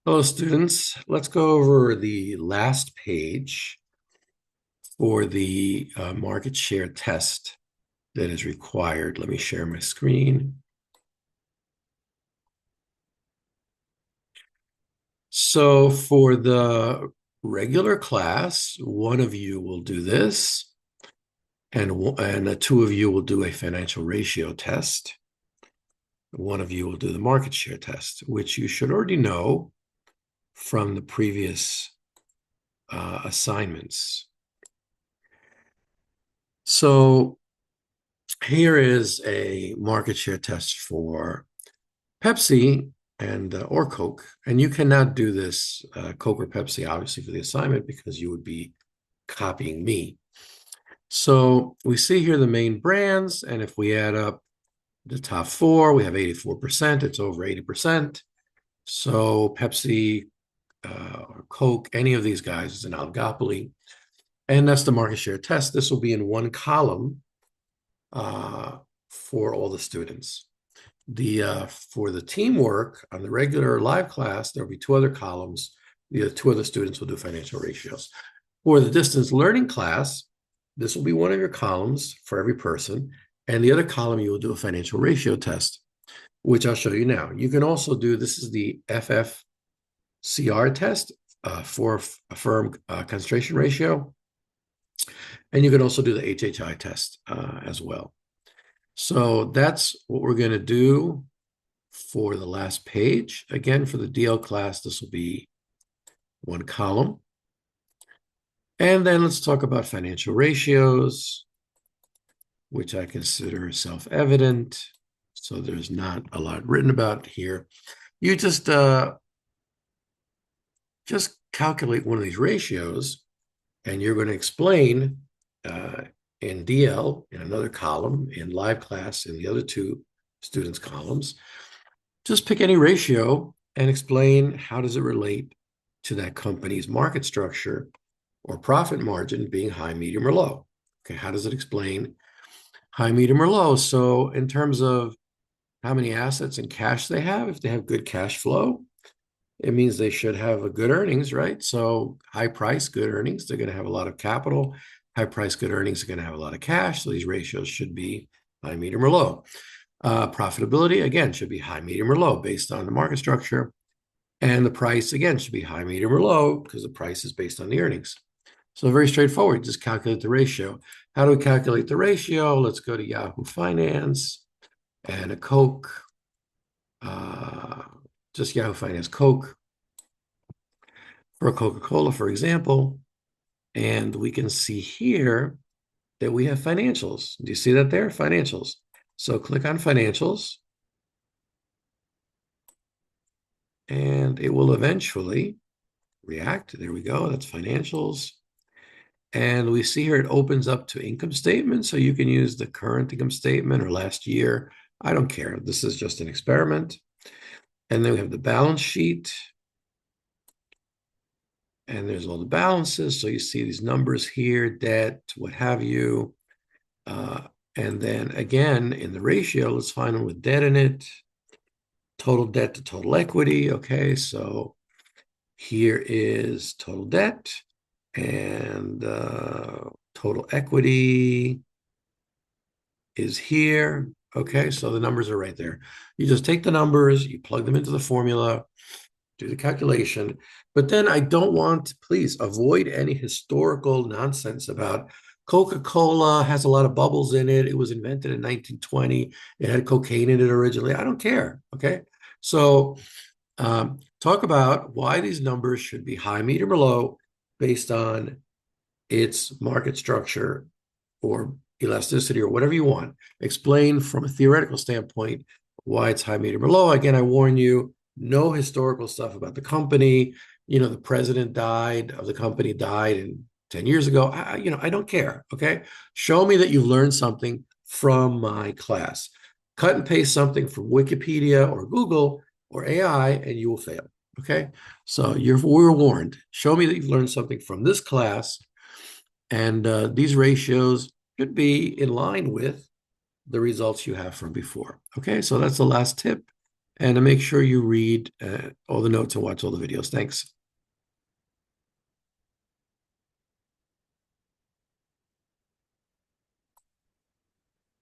Hello, students. Let's go over the last page for the market share test that is required. Let me share my screen. So for the regular class, one of you will do this, and two of you will do a financial ratio test. One of you will do the market share test, which you should already know from the previous assignments. So here is a market share test for Pepsi and or Coke. And you cannot do this Coke or Pepsi, obviously, for the assignment because you would be copying me. So we see here the main brands. And if we add up the top four, we have 84%. It's over 80%. So Pepsi or Coke, any of these guys is an oligopoly. And that's the market share test. This will be in one column for all the students. For the teamwork on the regular live class, there'll be two other columns. The two other students will do financial ratios. For the distance learning class, this will be one of your columns for every person, and the other column you will do a financial ratio test, which I'll show you now. You can also do, this is the FFCR test for a firm concentration ratio, and you can also do the HHI test as well. So that's what we're going to do for the last page. Again, for the DL class, this will be one column. And then let's talk about financial ratios, which I consider self-evident. So there's not a lot written about here. You just calculate one of these ratios, and you're going to explain in DL, in another column, in live class, in the other two students' columns. Just pick any ratio and explain how does it relate to that company's market structure or profit margin being high, medium, or low. Okay, how does it explain high, medium, or low? So in terms of how many assets and cash they have, if they have good cash flow, it means they should have a good earnings, right? So high price, good earnings, they're going to have a lot of capital. High price, good earnings are going to have a lot of cash. So these ratios should be high, medium, or low. Profitability, again, should be high, medium, or low based on the market structure. And the price, again, should be high, medium, or low because the price is based on the earnings. So very straightforward, just calculate the ratio. How do we calculate the ratio? Let's go to Yahoo Finance and a Coke, just Yahoo Finance Coke for a Coca-Cola, for example. And we can see here that we have financials. Do you see that there? Financials. So click on financials. And it will eventually react. There we go. That's financials. And we see here it opens up to income statement. So you can use the current income statement or last year. I don't care. This is just an experiment. And then we have the balance sheet. And there's all the balances. So you see these numbers here, debt, what have you. And then again, in the ratio, let's find one with debt in it. Total debt to total equity. Okay, so here is total debt and total equity is here. Okay, so the numbers are right there. You just take the numbers, you plug them into the formula, do the calculation. But then I don't want, please avoid any historical nonsense about Coca-Cola has a lot of bubbles in it. It was invented in 1920. It had cocaine in it originally. I don't care. Okay. So talk about why these numbers should be high, medium, or low based on its market structure or elasticity or whatever you want. Explain from a theoretical standpoint why it's high, medium, or low. Again, I warn you, no historical stuff about the company. You know, the president died of the company died in 10 years ago. I don't care. Okay. Show me that you've learned something from my class. Cut and paste something from Wikipedia or Google or AI and you will fail. Okay. So we're warned. Show me that you've learned something from this class. And these ratios should be in line with the results you have from before. Okay. So that's the last tip. and to make sure you read all the notes and watch all the videos. Thanks.